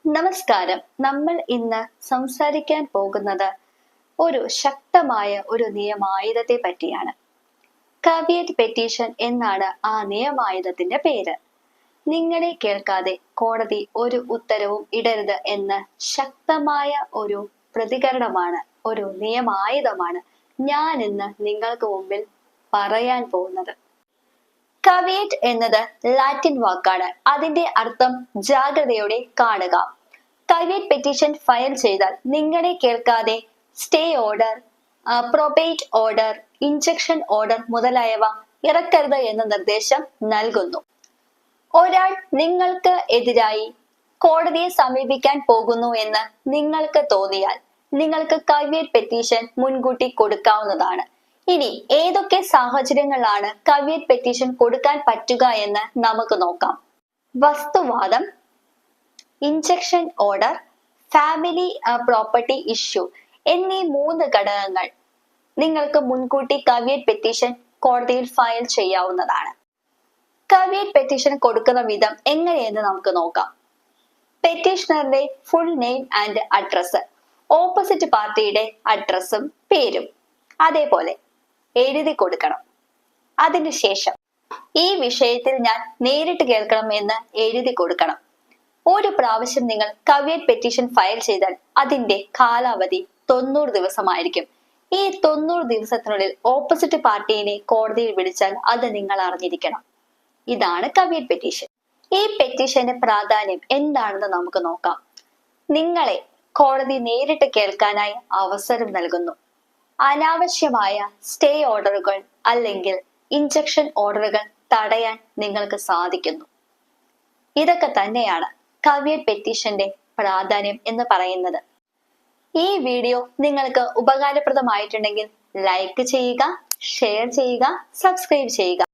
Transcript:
നമസ്കാരം. നമ്മൾ ഇന്ന് സംസാരിക്കാൻ പോകുന്നത് ഒരു ശക്തമായ ഒരു നിയമായുധത്തെ പറ്റിയാണ്. കവിയറ്റ് പെറ്റീഷൻ എന്നാണ് ആ നിയമായുധത്തിന്റെ പേര്. നിങ്ങളെ കേൾക്കാതെ കോടതി ഒരു ഉത്തരവും ഇടരുത് എന്ന് ശക്തമായ ഒരു പ്രതികരണമാണ്, ഒരു നിയമായുധമാണ് ഞാൻ ഇന്ന് നിങ്ങൾക്ക് മുമ്പിൽ പറയാൻ പോകുന്നത്. കവിയറ്റ് എന്നത് ലാറ്റിൻ വാക്കാണ്. അതിന്റെ അർത്ഥം ജാഗ്രതയോടെ കാണുക. കവിയറ്റ് പെറ്റീഷൻ ഫയൽ ചെയ്താൽ നിങ്ങളെ കേൾക്കാതെ stay order, probate order, injection order മുതലായവ ഇറക്കരുത് എന്ന നിർദ്ദേശം നൽകുന്നു. ഒരാൾ നിങ്ങൾക്ക് എതിരായി കോടതിയെ സമീപിക്കാൻ പോകുന്നു എന്ന് നിങ്ങൾക്ക് തോന്നിയാൽ നിങ്ങൾക്ക് കവിയറ്റ് പെറ്റീഷൻ മുൻകൂട്ടി കൊടുക്കാവുന്നതാണ്. ഇനി ഏതൊക്കെ സാഹചര്യങ്ങളാണ് കവിയറ്റ് പെറ്റീഷൻ കൊടുക്കാൻ പറ്റുക എന്ന് നമുക്ക് നോക്കാം. വസ്തുവാദം, injunction order, family property issue എന്നീ 3 ഘടകങ്ങൾ നിങ്ങൾക്ക് മുൻകൂട്ടി കവിയറ്റ് പെറ്റീഷൻ കോടതിയിൽ ഫയൽ ചെയ്യാവുന്നതാണ്. കവിയറ്റ് പെറ്റീഷൻ കൊടുക്കുന്ന വിധം എങ്ങനെയെന്ന് നമുക്ക് നോക്കാം. പെറ്റീഷണറുടെ full name and address, opposite പാർട്ടിയുടെ അഡ്രസ്സും പേരും അതേപോലെ എഴുതി കൊടുക്കണം. അതിനുശേഷം ഈ വിഷയത്തിൽ ഞാൻ നേരിട്ട് കേൾക്കണം എന്ന് എഴുതി കൊടുക്കണം. ഒരു പ്രാവശ്യം നിങ്ങൾ കവിയറ്റ് പെറ്റീഷൻ ഫയൽ ചെയ്താൽ അതിന്റെ കാലാവധി 90 ദിവസമായിരിക്കും. ഈ 90 ദിവസത്തിനുള്ളിൽ ഓപ്പോസിറ്റ് പാർട്ടിയെ കോടതിയിൽ വിളിച്ചാൽ അത് നിങ്ങൾ അറിഞ്ഞിരിക്കണം. ഇതാണ് കവിയറ്റ് പെറ്റീഷൻ. ഈ പെറ്റീഷന്റെ പ്രാധാന്യം എന്താണെന്ന് നമുക്ക് നോക്കാം. നിങ്ങളെ കോടതി നേരിട്ട് കേൾക്കാനായി അവസരം നൽകുന്നു. അനാവശ്യമായ സ്റ്റേ ഓർഡറുകൾ അല്ലെങ്കിൽ ഇൻജക്ഷൻ ഓർഡറുകൾ തടയാൻ നിങ്ങൾക്ക് സാധിക്കുന്നു. ഇതൊക്കെ തന്നെയാണ് കവിയറ്റ് പെറ്റീഷന്റെ പ്രാധാന്യം എന്ന് പറയുന്നത്. ഈ വീഡിയോ നിങ്ങൾക്ക് ഉപകാരപ്രദമായിട്ടുണ്ടെങ്കിൽ ലൈക്ക് ചെയ്യുക, ഷെയർ ചെയ്യുക, സബ്സ്ക്രൈബ് ചെയ്യുക.